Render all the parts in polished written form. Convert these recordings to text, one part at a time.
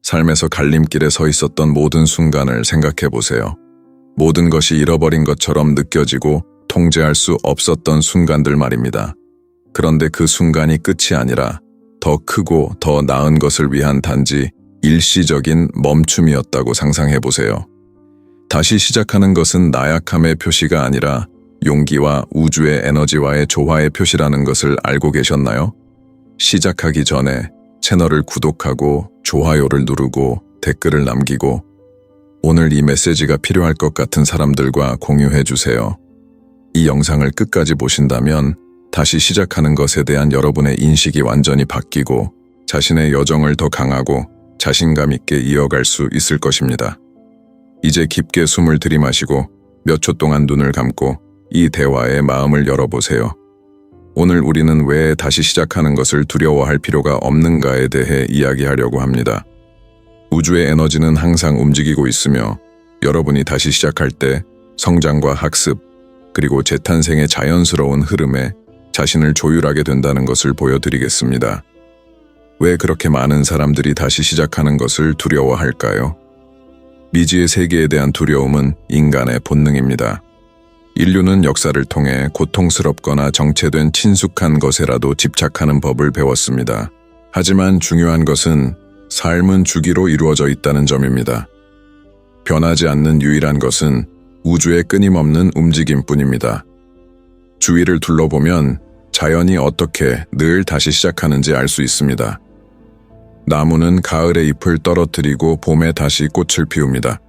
삶에서 갈림길에 서 있었던 모든 순간을 생각해 보세요. 모든 것이 잃어버린 것처럼 느껴지고 통제할 수 없었던 순간들 말입니다. 그런데 그 순간이 끝이 아니라 더 크고 더 나은 것을 위한 단지 일시적인 멈춤이었다고 상상해 보세요. 다시 시작하는 것은 나약함의 표시가 아니라 용기와 우주의 에너지와의 조화의 표시라는 것을 알고 계셨나요? 시작하기 전에 채널을 구독하고 좋아요를 누르고 댓글을 남기고 오늘 이 메시지가 필요할 것 같은 사람들과 공유해 주세요. 이 영상을 끝까지 보신다면 다시 시작하는 것에 대한 여러분의 인식이 완전히 바뀌고 자신의 여정을 더 강하고 자신감 있게 이어갈 수 있을 것입니다. 이제 깊게 숨을 들이마시고 몇 초 동안 눈을 감고 이 대화에 마음을 열어보세요. 오늘 우리는 왜 다시 시작하는 것을 두려워할 필요가 없는가에 대해 이야기하려고 합니다. 우주의 에너지는 항상 움직이고 있으며 여러분이 다시 시작할 때 성장과 학습, 그리고 재탄생의 자연스러운 흐름에 자신을 조율하게 된다는 것을 보여드리겠습니다. 왜 그렇게 많은 사람들이 다시 시작하는 것을 두려워할까요? 미지의 세계에 대한 두려움은 인간의 본능입니다. 인류는 역사를 통해 고통스럽거나 정체된 친숙한 것에라도 집착하는 법을 배웠습니다. 하지만 중요한 것은 삶은 주기로 이루어져 있다는 점입니다. 변하지 않는 유일한 것은 우주의 끊임없는 움직임뿐입니다. 주위를 둘러보면 자연이 어떻게 늘 다시 시작하는지 알 수 있습니다. 나무는 가을에 잎을 떨어뜨리고 봄에 다시 꽃을 피웁니다.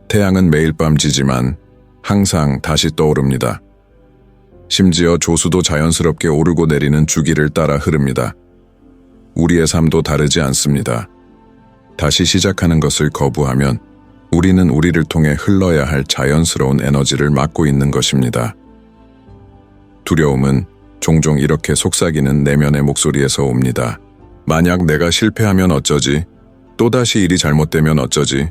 태양은 매일 밤 지지만 항상 다시 떠오릅니다. 심지어 조수도 자연스럽게 오르고 내리는 주기를 따라 흐릅니다. 우리의 삶도 다르지 않습니다. 다시 시작하는 것을 거부하면 우리는 우리를 통해 흘러야 할 자연스러운 에너지를 막고 있는 것입니다. 두려움은 종종 이렇게 속삭이는 내면의 목소리에서 옵니다. 만약 내가 실패하면 어쩌지? 또다시 일이 잘못되면 어쩌지?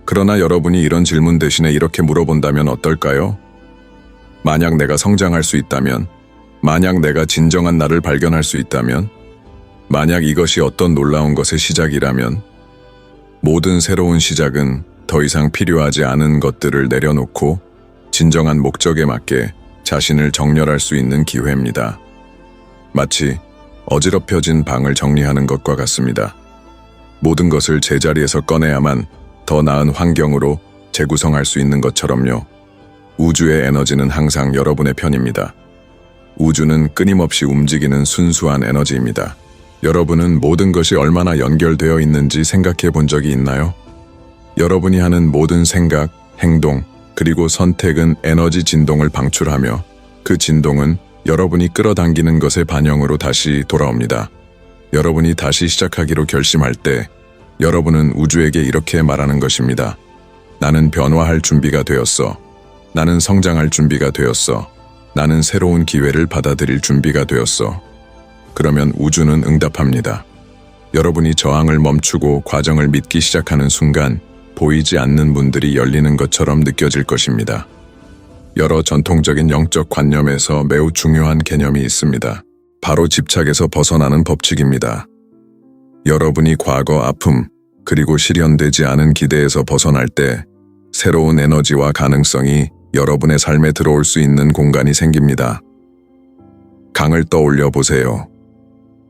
그러나 여러분이 이런 질문 대신에 이렇게 물어본다면 어떨까요? 만약 내가 성장할 수 있다면, 만약 내가 진정한 나를 발견할 수 있다면, 만약 이것이 어떤 놀라운 것의 시작이라면, 모든 새로운 시작은 더 이상 필요하지 않은 것들을 내려놓고 진정한 목적에 맞게 자신을 정렬할 수 있는 기회입니다. 마치 어지럽혀진 방을 정리하는 것과 같습니다. 모든 것을 제자리에서 꺼내야만 더 나은 환경으로 재구성할 수 있는 것처럼요. 우주의 에너지는 항상 여러분의 편입니다. 우주는 끊임없이 움직이는 순수한 에너지입니다. 여러분은 모든 것이 얼마나 연결되어 있는지 생각해 본 적이 있나요? 여러분이 하는 모든 생각, 행동, 그리고 선택은 에너지 진동을 방출하며 그 진동은 여러분이 끌어당기는 것의 반영으로 다시 돌아옵니다. 여러분이 다시 시작하기로 결심할 때 여러분은 우주에게 이렇게 말하는 것입니다. 나는 변화할 준비가 되었어. 나는 성장할 준비가 되었어. 나는 새로운 기회를 받아들일 준비가 되었어. 그러면 우주는 응답합니다. 여러분이 저항을 멈추고 과정을 믿기 시작하는 순간 보이지 않는 문들이 열리는 것처럼 느껴질 것입니다. 여러 전통적인 영적 관념에서 매우 중요한 개념이 있습니다. 바로 집착에서 벗어나는 법칙입니다. 여러분이 과거 아픔, 그리고 실현되지 않은 기대에서 벗어날 때 새로운 에너지와 가능성이 여러분의 삶에 들어올 수 있는 공간이 생깁니다. 강을 떠올려 보세요.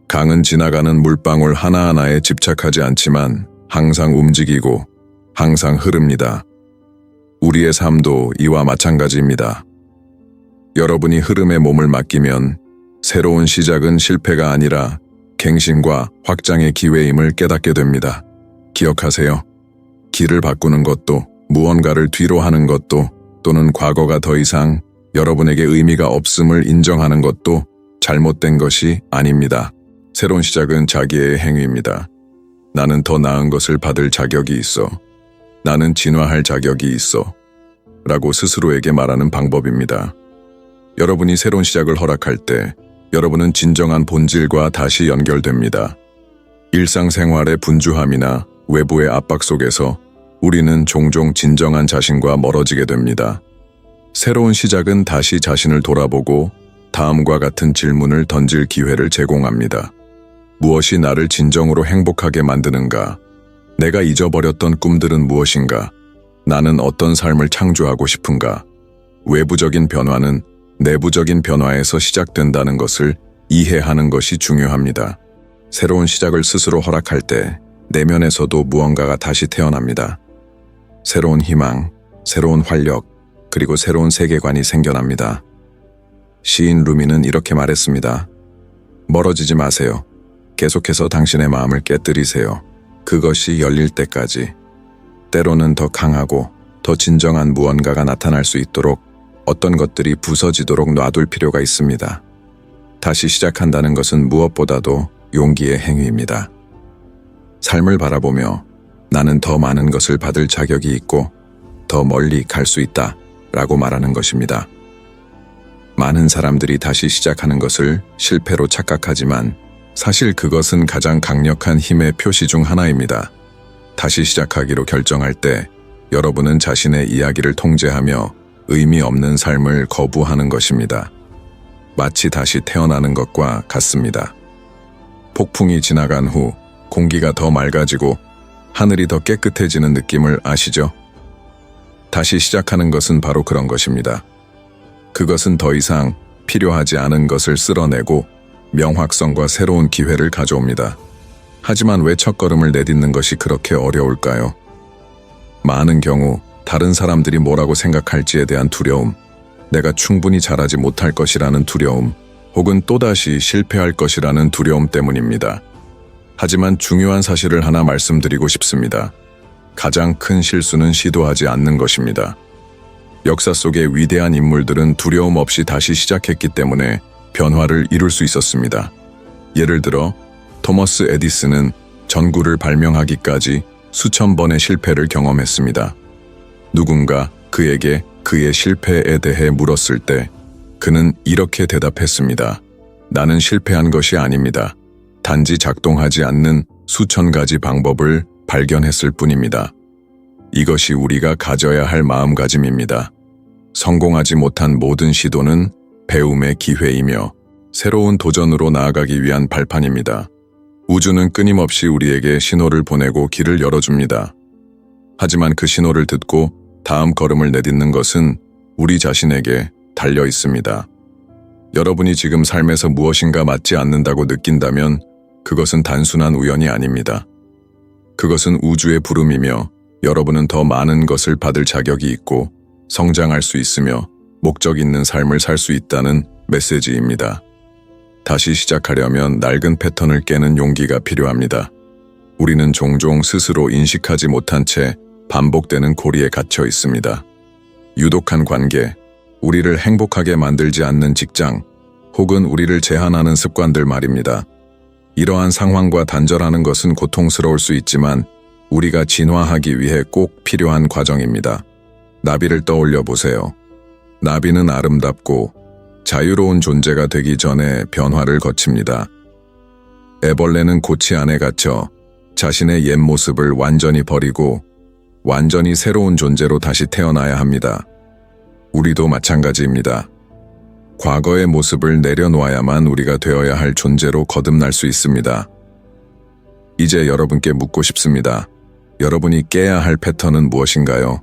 강은 지나가는 물방울 하나하나에 집착하지 않지만 항상 움직이고 항상 흐릅니다. 우리의 삶도 이와 마찬가지입니다. 여러분이 흐름에 몸을 맡기면 새로운 시작은 실패가 아니라 갱신과 확장의 기회임을 깨닫게 됩니다. 기억하세요. 길을 바꾸는 것도, 무언가를 뒤로 하는 것도, 또는 과거가 더 이상 여러분에게 의미가 없음을 인정하는 것도 잘못된 것이 아닙니다. 새로운 시작은 자기의 행위입니다. 나는 더 나은 것을 받을 자격이 있어. 나는 진화할 자격이 있어. 라고 스스로에게 말하는 방법입니다. 여러분이 새로운 시작을 허락할 때 여러분은 진정한 본질과 다시 연결됩니다. 일상생활의 분주함이나 외부의 압박 속에서 우리는 종종 진정한 자신과 멀어지게 됩니다. 새로운 시작은 다시 자신을 돌아보고 다음과 같은 질문을 던질 기회를 제공합니다. 무엇이 나를 진정으로 행복하게 만드는가? 내가 잊어버렸던 꿈들은 무엇인가? 나는 어떤 삶을 창조하고 싶은가? 외부적인 변화는 내부적인 변화에서 시작된다는 것을 이해하는 것이 중요합니다. 새로운 시작을 스스로 허락할 때 내면에서도 무언가가 다시 태어납니다. 새로운 희망, 새로운 활력, 그리고 새로운 세계관이 생겨납니다. 시인 루미는 이렇게 말했습니다. 멀어지지 마세요. 계속해서 당신의 마음을 깨뜨리세요. 그것이 열릴 때까지. 때로는 더 강하고 더 진정한 무언가가 나타날 수 있도록 어떤 것들이 부서지도록 놔둘 필요가 있습니다. 다시 시작한다는 것은 무엇보다도 용기의 행위입니다. 삶을 바라보며 나는 더 많은 것을 받을 자격이 있고 더 멀리 갈 수 있다 라고 말하는 것입니다. 많은 사람들이 다시 시작하는 것을 실패로 착각하지만 사실 그것은 가장 강력한 힘의 표시 중 하나입니다. 다시 시작하기로 결정할 때 여러분은 자신의 이야기를 통제하며 의미 없는 삶을 거부하는 것입니다. 마치 다시 태어나는 것과 같습니다. 폭풍이 지나간 후 공기가 더 맑아지고 하늘이 더 깨끗해지는 느낌을 아시죠? 다시 시작하는 것은 바로 그런 것입니다. 그것은 더 이상 필요하지 않은 것을 쓸어내고 명확성과 새로운 기회를 가져옵니다. 하지만 왜 첫걸음을 내딛는 것이 그렇게 어려울까요? 많은 경우 다른 사람들이 뭐라고 생각할지에 대한 두려움, 내가 충분히 잘하지 못할 것이라는 두려움, 혹은 또다시 실패할 것이라는 두려움 때문입니다. 하지만 중요한 사실을 하나 말씀드리고 싶습니다. 가장 큰 실수는 시도하지 않는 것입니다. 역사 속의 위대한 인물들은 두려움 없이 다시 시작했기 때문에 변화를 이룰 수 있었습니다. 예를 들어 토머스 에디슨은 전구를 발명하기까지 수천 번의 실패를 경험했습니다. 누군가 그에게 그의 실패에 대해 물었을 때 그는 이렇게 대답했습니다. 나는 실패한 것이 아닙니다. 단지 작동하지 않는 수천 가지 방법을 발견했을 뿐입니다. 이것이 우리가 가져야 할 마음가짐입니다. 성공하지 못한 모든 시도는 배움의 기회이며 새로운 도전으로 나아가기 위한 발판입니다. 우주는 끊임없이 우리에게 신호를 보내고 길을 열어줍니다. 하지만 그 신호를 듣고 다음 걸음을 내딛는 것은 우리 자신에게 달려 있습니다. 여러분이 지금 삶에서 무엇인가 맞지 않는다고 느낀다면 그것은 단순한 우연이 아닙니다. 그것은 우주의 부름이며 여러분은 더 많은 것을 받을 자격이 있고 성장할 수 있으며 목적 있는 삶을 살 수 있다는 메시지입니다. 다시 시작하려면 낡은 패턴을 깨는 용기가 필요합니다. 우리는 종종 스스로 인식하지 못한 채 반복되는 고리에 갇혀 있습니다. 유독한 관계, 우리를 행복하게 만들지 않는 직장, 혹은 우리를 제한하는 습관들 말입니다. 이러한 상황과 단절하는 것은 고통스러울 수 있지만 우리가 진화하기 위해 꼭 필요한 과정입니다. 나비를 떠올려 보세요. 나비는 아름답고 자유로운 존재가 되기 전에 변화를 거칩니다. 애벌레는 고치 안에 갇혀 자신의 옛 모습을 완전히 버리고 완전히 새로운 존재로 다시 태어나야 합니다. 우리도 마찬가지입니다. 과거의 모습을 내려놓아야만 우리가 되어야 할 존재로 거듭날 수 있습니다. 이제 여러분께 묻고 싶습니다. 여러분이 깨야 할 패턴은 무엇인가요?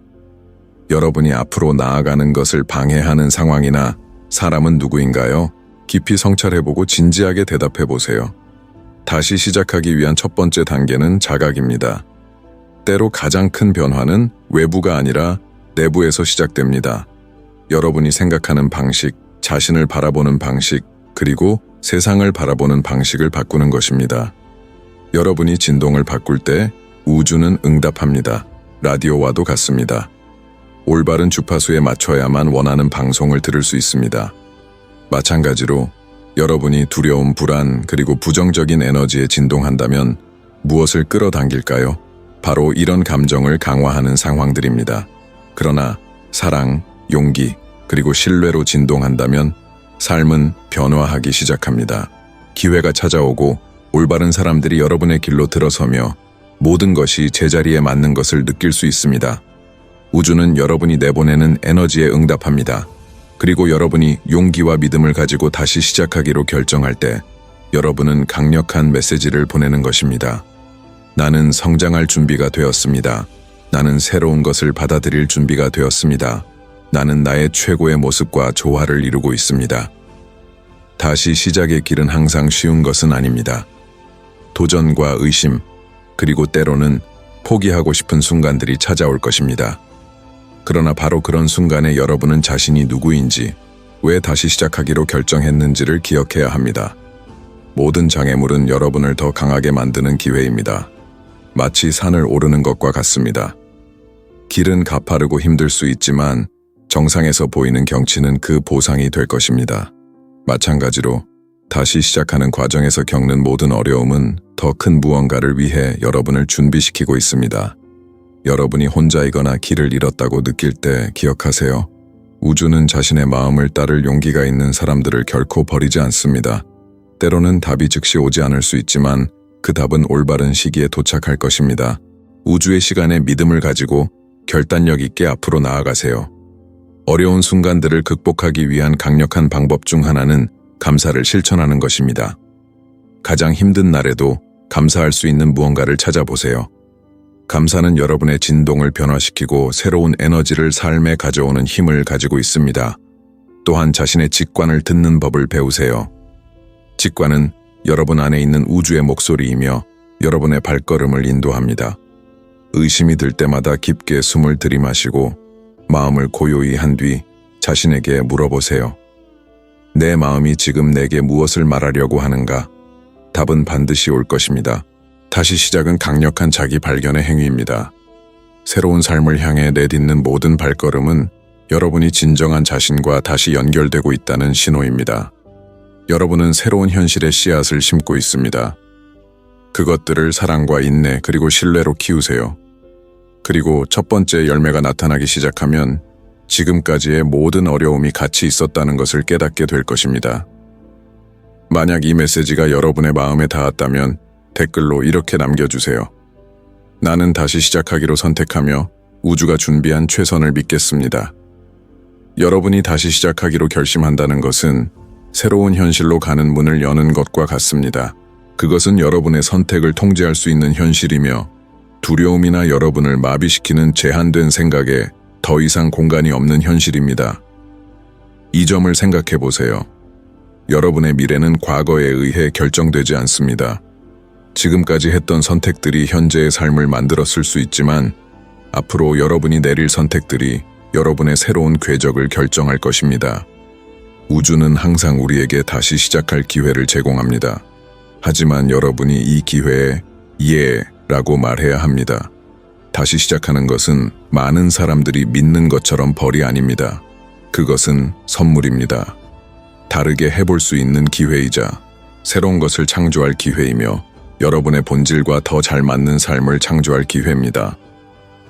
여러분이 앞으로 나아가는 것을 방해하는 상황이나 사람은 누구인가요? 깊이 성찰해보고 진지하게 대답해보세요. 다시 시작하기 위한 첫 번째 단계는 자각입니다. 때로 가장 큰 변화는 외부가 아니라 내부에서 시작됩니다. 여러분이 생각하는 방식, 자신을 바라보는 방식, 그리고 세상을 바라보는 방식을 바꾸는 것입니다. 여러분이 진동을 바꿀 때 우주는 응답합니다. 라디오와도 같습니다. 올바른 주파수에 맞춰야만 원하는 방송을 들을 수 있습니다. 마찬가지로 여러분이 두려움, 불안, 그리고 부정적인 에너지에 진동한다면 무엇을 끌어당길까요? 바로 이런 감정을 강화하는 상황들입니다. 그러나 사랑, 용기, 그리고 신뢰로 진동한다면 삶은 변화하기 시작합니다. 기회가 찾아오고 올바른 사람들이 여러분의 길로 들어서며 모든 것이 제자리에 맞는 것을 느낄 수 있습니다. 우주는 여러분이 내보내는 에너지에 응답합니다. 그리고 여러분이 용기와 믿음을 가지고 다시 시작하기로 결정할 때 여러분은 강력한 메시지를 보내는 것입니다. 나는 성장할 준비가 되었습니다. 나는 새로운 것을 받아들일 준비가 되었습니다. 나는 나의 최고의 모습과 조화를 이루고 있습니다. 다시 시작의 길은 항상 쉬운 것은 아닙니다. 도전과 의심, 그리고 때로는 포기하고 싶은 순간들이 찾아올 것입니다. 그러나 바로 그런 순간에 여러분은 자신이 누구인지, 왜 다시 시작하기로 결정했는지를 기억해야 합니다. 모든 장애물은 여러분을 더 강하게 만드는 기회입니다. 마치 산을 오르는 것과 같습니다. 길은 가파르고 힘들 수 있지만 정상에서 보이는 경치는 그 보상이 될 것입니다. 마찬가지로 다시 시작하는 과정에서 겪는 모든 어려움은 더 큰 무언가를 위해 여러분을 준비시키고 있습니다. 여러분이 혼자이거나 길을 잃었다고 느낄 때 기억하세요. 우주는 자신의 마음을 따를 용기가 있는 사람들을 결코 버리지 않습니다. 때로는 답이 즉시 오지 않을 수 있지만 그 답은 올바른 시기에 도착할 것입니다. 우주의 시간에 믿음을 가지고 결단력 있게 앞으로 나아가세요. 어려운 순간들을 극복하기 위한 강력한 방법 중 하나는 감사를 실천하는 것입니다. 가장 힘든 날에도 감사할 수 있는 무언가를 찾아보세요. 감사는 여러분의 진동을 변화시키고 새로운 에너지를 삶에 가져오는 힘을 가지고 있습니다. 또한 자신의 직관을 듣는 법을 배우세요. 직관은 여러분 안에 있는 우주의 목소리이며 여러분의 발걸음을 인도합니다. 의심이 들 때마다 깊게 숨을 들이마시고 마음을 고요히 한 뒤 자신에게 물어보세요. 내 마음이 지금 내게 무엇을 말하려고 하는가? 답은 반드시 올 것입니다. 다시 시작은 강력한 자기 발견의 행위입니다. 새로운 삶을 향해 내딛는 모든 발걸음은 여러분이 진정한 자신과 다시 연결되고 있다는 신호입니다. 여러분은 새로운 현실의 씨앗을 심고 있습니다. 그것들을 사랑과 인내 그리고 신뢰로 키우세요. 그리고 첫 번째 열매가 나타나기 시작하면 지금까지의 모든 어려움이 같이 있었다는 것을 깨닫게 될 것입니다. 만약 이 메시지가 여러분의 마음에 닿았다면 댓글로 이렇게 남겨주세요. 나는 다시 시작하기로 선택하며 우주가 준비한 최선을 믿겠습니다. 여러분이 다시 시작하기로 결심한다는 것은 새로운 현실로 가는 문을 여는 것과 같습니다. 그것은 여러분의 선택을 통제할 수 있는 현실이며 두려움이나 여러분을 마비시키는 제한된 생각에 더 이상 공간이 없는 현실입니다. 이 점을 생각해 보세요. 여러분의 미래는 과거에 의해 결정되지 않습니다. 지금까지 했던 선택들이 현재의 삶을 만들었을 수 있지만 앞으로 여러분이 내릴 선택들이 여러분의 새로운 궤적을 결정할 것입니다. 우주는 항상 우리에게 다시 시작할 기회를 제공합니다. 하지만 여러분이 이 기회에 예라고 말해야 합니다. 다시 시작하는 것은 많은 사람들이 믿는 것처럼 벌이 아닙니다. 그것은 선물입니다. 다르게 해볼 수 있는 기회이자 새로운 것을 창조할 기회이며 여러분의 본질과 더 잘 맞는 삶을 창조할 기회입니다.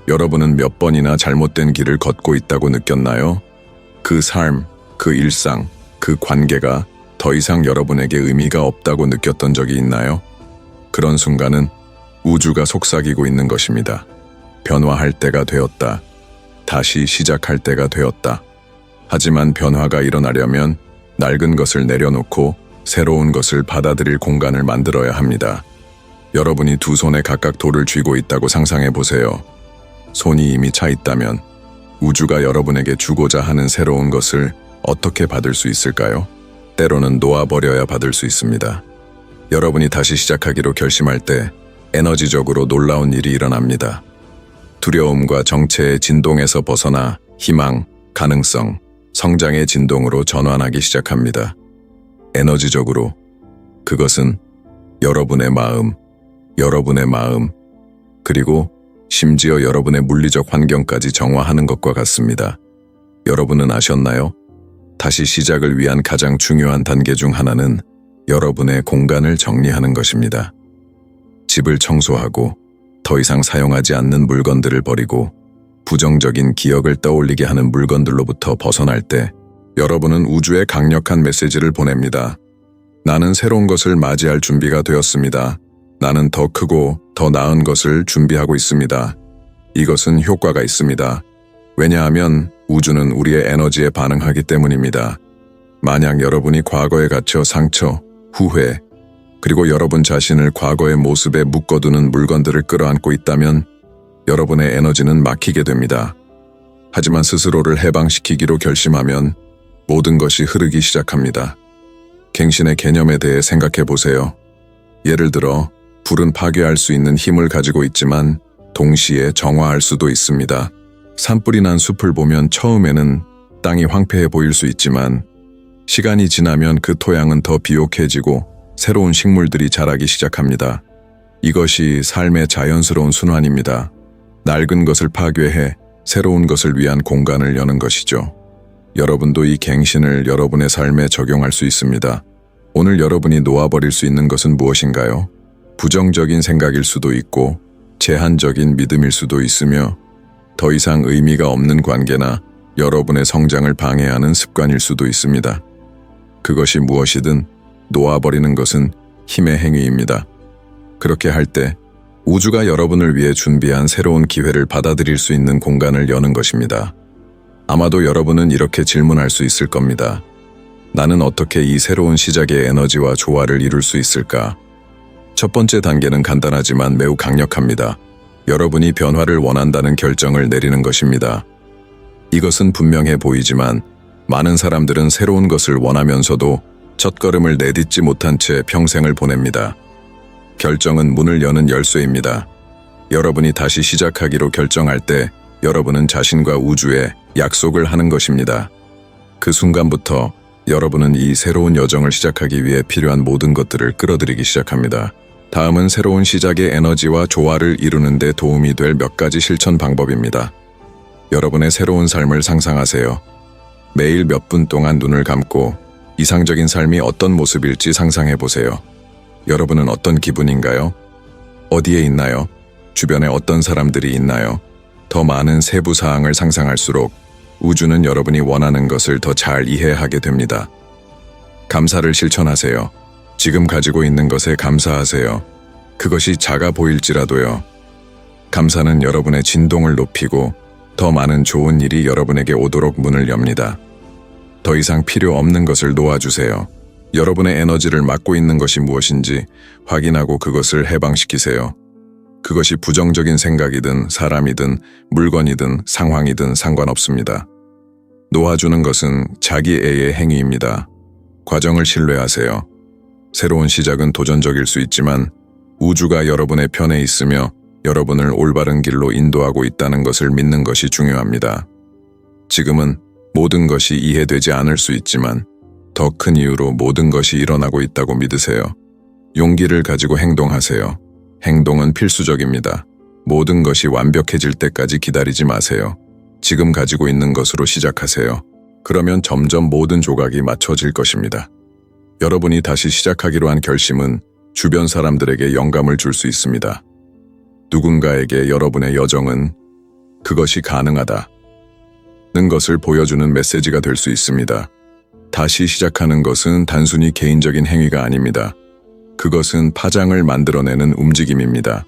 여러분은 몇 번이나 잘못된 길을 걷고 있다고 느꼈나요? 그 삶, 그 일상, 그 관계가 더 이상 여러분에게 의미가 없다고 느꼈던 적이 있나요? 그런 순간은 우주가 속삭이고 있는 것입니다. 변화할 때가 되었다. 다시 시작할 때가 되었다. 하지만 변화가 일어나려면 낡은 것을 내려놓고 새로운 것을 받아들일 공간을 만들어야 합니다. 여러분이 두 손에 각각 돌을 쥐고 있다고 상상해 보세요. 손이 이미 차 있다면 우주가 여러분에게 주고자 하는 새로운 것을 어떻게 받을 수 있을까요? 때로는 놓아버려야 받을 수 있습니다. 여러분이 다시 시작하기로 결심할 때 에너지적으로 놀라운 일이 일어납니다. 두려움과 정체의 진동에서 벗어나 희망, 가능성, 성장의 진동으로 전환하기 시작합니다. 에너지적으로 그것은 여러분의 마음, 그리고 심지어 여러분의 물리적 환경까지 정화하는 것과 같습니다. 여러분은 아셨나요? 다시 시작을 위한 가장 중요한 단계 중 하나는 여러분의 공간을 정리하는 것입니다. 집을 청소하고 더 이상 사용하지 않는 물건들을 버리고 부정적인 기억을 떠올리게 하는 물건들로부터 벗어날 때 여러분은 우주에 강력한 메시지를 보냅니다. 나는 새로운 것을 맞이할 준비가 되었습니다. 나는 더 크고 더 나은 것을 준비하고 있습니다. 이것은 효과가 있습니다. 왜냐하면 우주는 우리의 에너지에 반응하기 때문입니다. 만약 여러분이 과거에 갇혀 상처, 후회, 그리고 여러분 자신을 과거의 모습에 묶어두는 물건들을 끌어안고 있다면 여러분의 에너지는 막히게 됩니다. 하지만 스스로를 해방시키기로 결심하면 모든 것이 흐르기 시작합니다. 갱신의 개념에 대해 생각해 보세요. 예를 들어, 불은 파괴할 수 있는 힘을 가지고 있지만 동시에 정화할 수도 있습니다. 산불이 난 숲을 보면 처음에는 땅이 황폐해 보일 수 있지만 시간이 지나면 그 토양은 더 비옥해지고 새로운 식물들이 자라기 시작합니다. 이것이 삶의 자연스러운 순환입니다. 낡은 것을 파괴해 새로운 것을 위한 공간을 여는 것이죠. 여러분도 이 갱신을 여러분의 삶에 적용할 수 있습니다. 오늘 여러분이 놓아버릴 수 있는 것은 무엇인가요? 부정적인 생각일 수도 있고 제한적인 믿음일 수도 있으며 더 이상 의미가 없는 관계나 여러분의 성장을 방해하는 습관일 수도 있습니다. 그것이 무엇이든 놓아버리는 것은 힘의 행위입니다. 그렇게 할 때 우주가 여러분을 위해 준비한 새로운 기회를 받아들일 수 있는 공간을 여는 것입니다. 아마도 여러분은 이렇게 질문할 수 있을 겁니다. 나는 어떻게 이 새로운 시작의 에너지와 조화를 이룰 수 있을까? 첫 번째 단계는 간단하지만 매우 강력합니다. 여러분이 변화를 원한다는 결정을 내리는 것입니다. 이것은 분명해 보이지만 많은 사람들은 새로운 것을 원하면서도 첫걸음을 내딛지 못한 채 평생을 보냅니다. 결정은 문을 여는 열쇠입니다. 여러분이 다시 시작하기로 결정할 때 여러분은 자신과 우주에 약속을 하는 것입니다. 그 순간부터 여러분은 이 새로운 여정을 시작하기 위해 필요한 모든 것들을 끌어들이기 시작합니다. 다음은 새로운 시작의 에너지와 조화를 이루는 데 도움이 될 몇 가지 실천 방법입니다. 여러분의 새로운 삶을 상상하세요. 매일 몇 분 동안 눈을 감고 이상적인 삶이 어떤 모습일지 상상해 보세요. 여러분은 어떤 기분인가요? 어디에 있나요? 주변에 어떤 사람들이 있나요? 더 많은 세부 사항을 상상할수록 우주는 여러분이 원하는 것을 더 잘 이해하게 됩니다. 감사를 실천하세요. 지금 가지고 있는 것에 감사하세요. 그것이 작아 보일지라도요. 감사는 여러분의 진동을 높이고 더 많은 좋은 일이 여러분에게 오도록 문을 엽니다. 더 이상 필요 없는 것을 놓아주세요. 여러분의 에너지를 막고 있는 것이 무엇인지 확인하고 그것을 해방시키세요. 그것이 부정적인 생각이든 사람이든 물건이든 상황이든 상관없습니다. 놓아주는 것은 자기애의 행위입니다. 과정을 신뢰하세요. 새로운 시작은 도전적일 수 있지만 우주가 여러분의 편에 있으며 여러분을 올바른 길로 인도하고 있다는 것을 믿는 것이 중요합니다. 지금은 모든 것이 이해되지 않을 수 있지만 더 큰 이유로 모든 것이 일어나고 있다고 믿으세요. 용기를 가지고 행동하세요. 행동은 필수적입니다. 모든 것이 완벽해질 때까지 기다리지 마세요. 지금 가지고 있는 것으로 시작하세요. 그러면 점점 모든 조각이 맞춰질 것입니다. 여러분이 다시 시작하기로 한 결심은 주변 사람들에게 영감을 줄 수 있습니다. 누군가에게 여러분의 여정은 그것이 가능하다는 것을 보여주는 메시지가 될 수 있습니다. 다시 시작하는 것은 단순히 개인적인 행위가 아닙니다. 그것은 파장을 만들어내는 움직임입니다.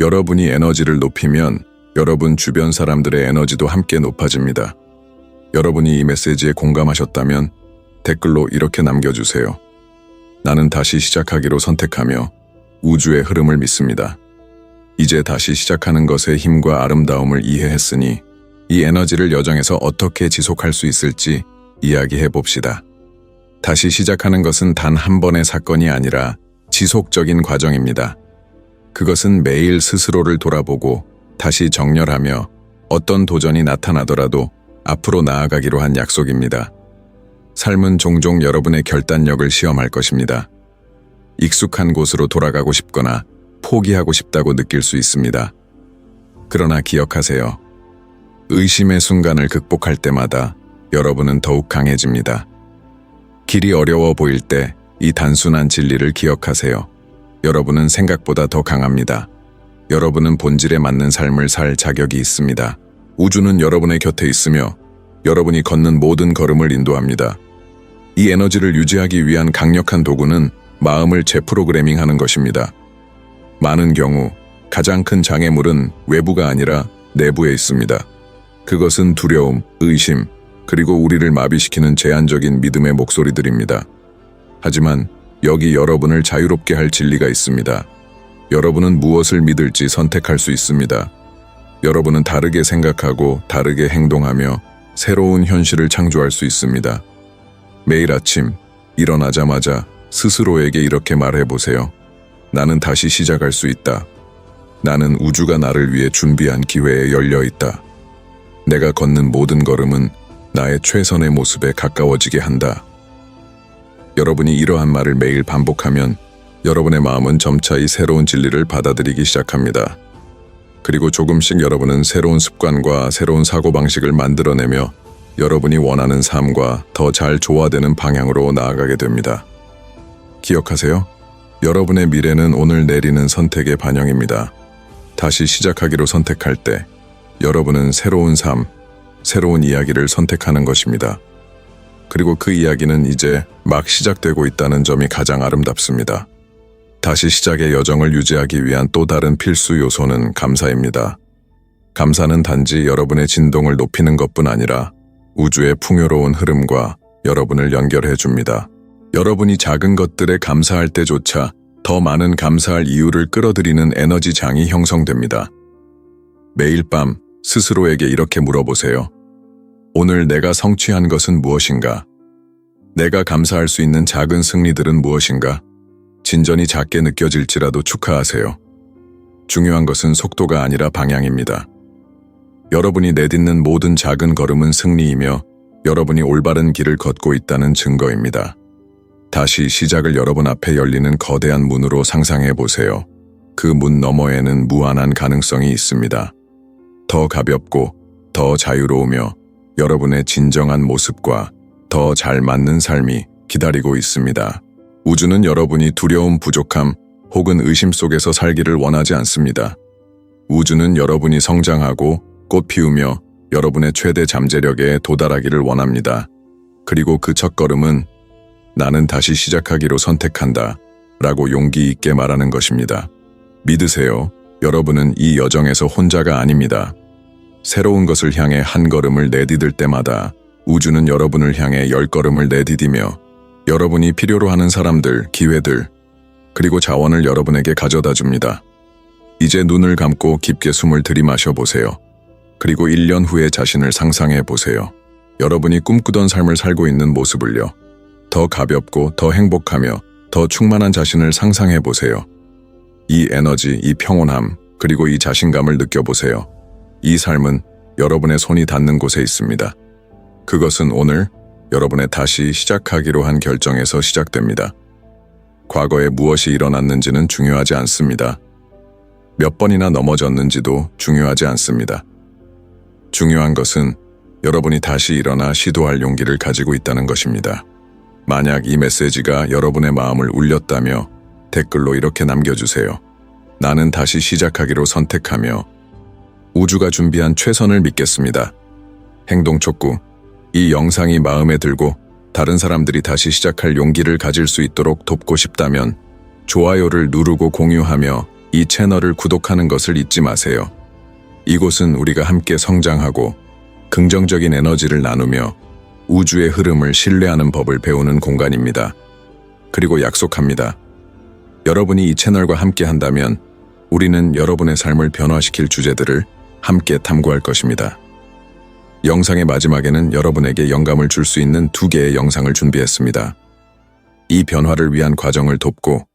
여러분이 에너지를 높이면 여러분 주변 사람들의 에너지도 함께 높아집니다. 여러분이 이 메시지에 공감하셨다면 댓글로 이렇게 남겨주세요. 나는 다시 시작하기로 선택하며 우주의 흐름을 믿습니다. 이제 다시 시작하는 것의 힘과 아름다움을 이해했으니 이 에너지를 여정에서 어떻게 지속할 수 있을지 이야기해 봅시다. 다시 시작하는 것은 단 한 번의 사건이 아니라 지속적인 과정입니다. 그것은 매일 스스로를 돌아보고 다시 정렬하며 어떤 도전이 나타나더라도 앞으로 나아가기로 한 약속입니다. 삶은 종종 여러분의 결단력을 시험할 것입니다. 익숙한 곳으로 돌아가고 싶거나 포기하고 싶다고 느낄 수 있습니다. 그러나 기억하세요. 의심의 순간을 극복할 때마다 여러분은 더욱 강해집니다. 길이 어려워 보일 때 이 단순한 진리를 기억하세요. 여러분은 생각보다 더 강합니다. 여러분은 본질에 맞는 삶을 살 자격이 있습니다. 우주는 여러분의 곁에 있으며 여러분이 걷는 모든 걸음을 인도합니다. 이 에너지를 유지하기 위한 강력한 도구는 마음을 재프로그래밍하는 것입니다. 많은 경우 가장 큰 장애물은 외부가 아니라 내부에 있습니다. 그것은 두려움, 의심, 그리고 우리를 마비시키는 제한적인 믿음의 목소리들입니다. 하지만 여기 여러분을 자유롭게 할 진리가 있습니다. 여러분은 무엇을 믿을지 선택할 수 있습니다. 여러분은 다르게 생각하고 다르게 행동하며 새로운 현실을 창조할 수 있습니다. 매일 아침 일어나자마자 스스로에게 이렇게 말해보세요. 나는 다시 시작할 수 있다. 나는 우주가 나를 위해 준비한 기회에 열려 있다. 내가 걷는 모든 걸음은 나의 최선의 모습에 가까워지게 한다. 여러분이 이러한 말을 매일 반복하면 여러분의 마음은 점차 이 새로운 진리를 받아들이기 시작합니다. 그리고 조금씩 여러분은 새로운 습관과 새로운 사고방식을 만들어내며 여러분이 원하는 삶과 더 잘 조화되는 방향으로 나아가게 됩니다. 기억하세요. 여러분의 미래는 오늘 내리는 선택의 반영입니다. 다시 시작하기로 선택할 때 여러분은 새로운 삶, 새로운 이야기를 선택하는 것입니다. 그리고 그 이야기는 이제 막 시작되고 있다는 점이 가장 아름답습니다. 다시 시작의 여정을 유지하기 위한 또 다른 필수 요소는 감사입니다. 감사는 단지 여러분의 진동을 높이는 것뿐 아니라 우주의 풍요로운 흐름과 여러분을 연결해 줍니다. 여러분이 작은 것들에 감사할 때조차 더 많은 감사할 이유를 끌어들이는 에너지장이 형성됩니다. 매일 밤 스스로에게 이렇게 물어보세요. 오늘 내가 성취한 것은 무엇인가? 내가 감사할 수 있는 작은 승리들은 무엇인가? 진전이 작게 느껴질지라도 축하하세요. 중요한 것은 속도가 아니라 방향입니다. 여러분이 내딛는 모든 작은 걸음은 승리이며 여러분이 올바른 길을 걷고 있다는 증거입니다. 다시 시작을 여러분 앞에 열리는 거대한 문으로 상상해 보세요. 그 문 너머에는 무한한 가능성이 있습니다. 더 가볍고 더 자유로우며 여러분의 진정한 모습과 더 잘 맞는 삶이 기다리고 있습니다. 우주는 여러분이 두려움, 부족함 혹은 의심 속에서 살기를 원하지 않습니다. 우주는 여러분이 성장하고 꽃 피우며 여러분의 최대 잠재력에 도달하기를 원합니다. 그리고 그 첫걸음은 나는 다시 시작하기로 선택한다 라고 용기 있게 말하는 것입니다. 믿으세요. 여러분은 이 여정에서 혼자가 아닙니다. 새로운 것을 향해 한 걸음을 내디딜 때마다 우주는 여러분을 향해 10걸음을 내디디며 여러분이 필요로 하는 사람들, 기회들, 그리고 자원을 여러분에게 가져다 줍니다. 이제 눈을 감고 깊게 숨을 들이마셔 보세요. 그리고 1년 후의 자신을 상상해 보세요. 여러분이 꿈꾸던 삶을 살고 있는 모습을요. 더 가볍고 더 행복하며 더 충만한 자신을 상상해 보세요. 이 에너지, 이 평온함, 그리고 이 자신감을 느껴보세요. 이 삶은 여러분의 손이 닿는 곳에 있습니다. 그것은 오늘 여러분의 다시 시작하기로 한 결정에서 시작됩니다. 과거에 무엇이 일어났는지는 중요하지 않습니다. 몇 번이나 넘어졌는지도 중요하지 않습니다. 중요한 것은 여러분이 다시 일어나 시도할 용기를 가지고 있다는 것입니다. 만약 이 메시지가 여러분의 마음을 울렸다며 댓글로 이렇게 남겨주세요. 나는 다시 시작하기로 선택하며 우주가 준비한 최선을 믿겠습니다. 행동 촉구. 이 영상이 마음에 들고 다른 사람들이 다시 시작할 용기를 가질 수 있도록 돕고 싶다면 좋아요를 누르고 공유하며 이 채널을 구독하는 것을 잊지 마세요. 이곳은 우리가 함께 성장하고 긍정적인 에너지를 나누며 우주의 흐름을 신뢰하는 법을 배우는 공간입니다. 그리고 약속합니다. 여러분이 이 채널과 함께 한다면 우리는 여러분의 삶을 변화시킬 주제들을 함께 탐구할 것입니다. 영상의 마지막에는 여러분에게 영감을 줄 수 있는 2개의 영상을 준비했습니다. 이 변화를 위한 과정을 돕고